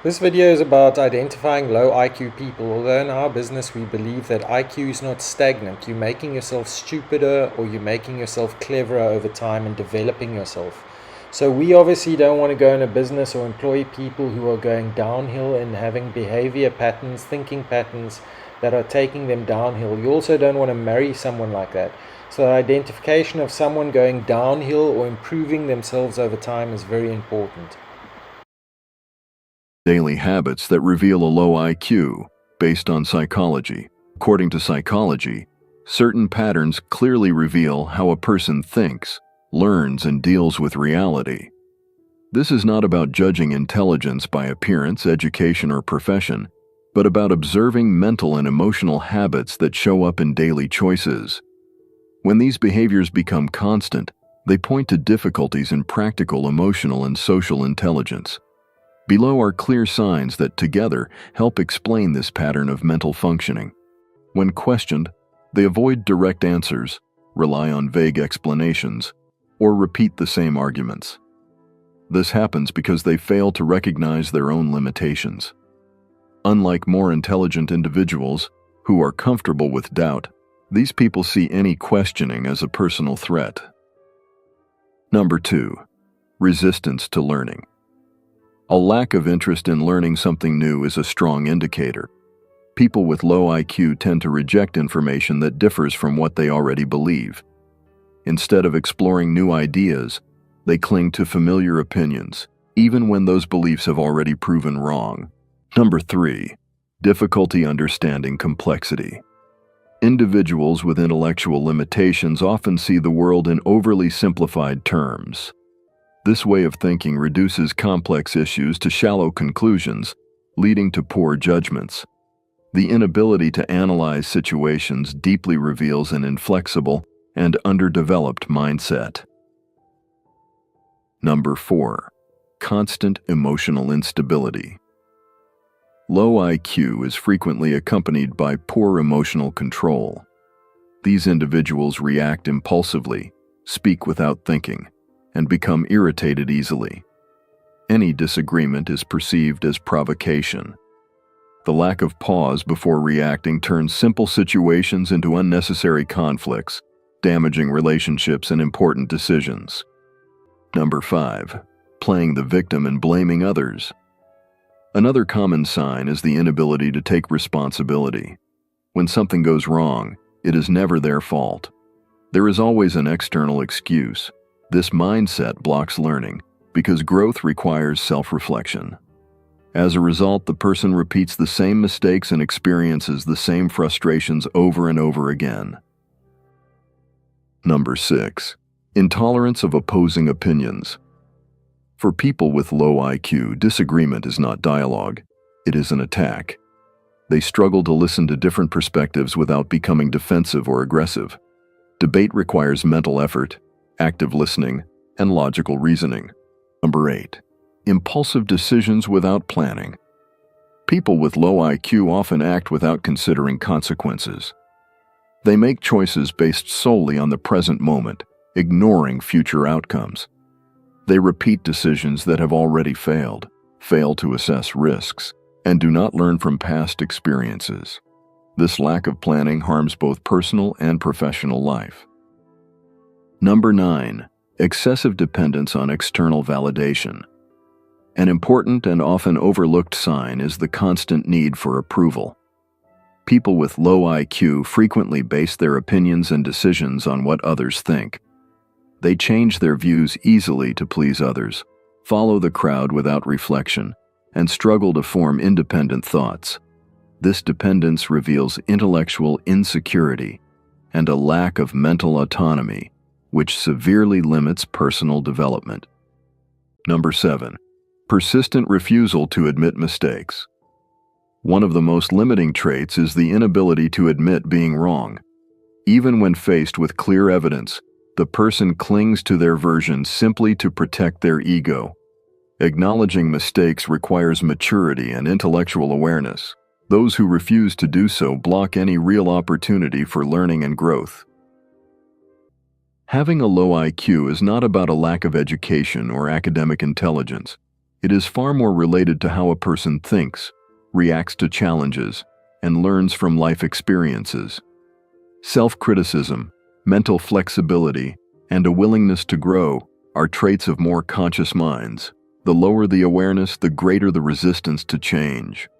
This video is about identifying low IQ people. Although in our business we believe that IQ is not stagnant, you're making yourself stupider or you're making yourself cleverer over time and developing yourself. So we obviously don't want to go in a business or employ people who are going downhill and having behavior patterns, thinking patterns that are taking them downhill. You also don't want to marry someone like that. So identification of someone going downhill or improving themselves over time is very important. Daily habits that reveal a low IQ based on psychology. According to psychology, certain patterns clearly reveal how a person thinks, learns, and deals with reality. This is not about judging intelligence by appearance, education, or profession, but about observing mental and emotional habits that show up in daily choices. When these behaviors become constant, they point to difficulties in practical, emotional, and social intelligence. Below are clear signs that together help explain this pattern of mental functioning. When questioned, they avoid direct answers, rely on vague explanations, or repeat the same arguments. This happens because they fail to recognize their own limitations. Unlike more intelligent individuals who are comfortable with doubt, these people see any questioning as a personal threat. Number 2. Resistance to learning. A lack of interest in learning something new is a strong indicator. People with low IQ tend to reject information that differs from what they already believe. Instead of exploring new ideas, they cling to familiar opinions, even when those beliefs have already proven wrong. Number 3. Difficulty understanding complexity. Individuals with intellectual limitations often see the world in overly simplified terms. This way of thinking reduces complex issues to shallow conclusions, leading to poor judgments. The inability to analyze situations deeply reveals an inflexible and underdeveloped mindset. Number 4. Constant emotional instability. Low IQ is frequently accompanied by poor emotional control. These individuals react impulsively, speak without thinking, and become irritated easily. Any disagreement is perceived as provocation. The lack of pause before reacting turns simple situations into unnecessary conflicts, damaging relationships and important decisions. Number 5. Playing the victim and blaming others. Another common sign is the inability to take responsibility. When something goes wrong, it is never their fault. There is always an external excuse. This mindset blocks learning because growth requires self-reflection. As a result, the person repeats the same mistakes and experiences the same frustrations over and over again. Number 6. Intolerance of opposing opinions. For people with low IQ, disagreement is not dialogue, it is an attack. They struggle to listen to different perspectives without becoming defensive or aggressive. Debate requires mental effort, active listening, and logical reasoning. Number 8. Impulsive decisions without planning. People with low IQ often act without considering consequences. They make choices based solely on the present moment, ignoring future outcomes. They repeat decisions that have already failed, fail to assess risks, and do not learn from past experiences. This lack of planning harms both personal and professional life. Number 9. Excessive dependence on external validation. An important and often overlooked sign is the constant need for approval. People with low IQ frequently base their opinions and decisions on what others think. They change their views easily to please others, follow the crowd without reflection, and struggle to form independent thoughts. This dependence reveals intellectual insecurity and a lack of mental autonomy, which severely limits personal development. Number 7. Persistent refusal to admit mistakes. One of the most limiting traits is the inability to admit being wrong. Even when faced with clear evidence, the person clings to their version simply to protect their ego. Acknowledging mistakes requires maturity and intellectual awareness. Those who refuse to do so block any real opportunity for learning and growth. Having a low IQ is not about a lack of education or academic intelligence. It is far more related to how a person thinks, reacts to challenges, and learns from life experiences. Self-criticism, mental flexibility, and a willingness to grow are traits of more conscious minds. The lower the awareness, the greater the resistance to change.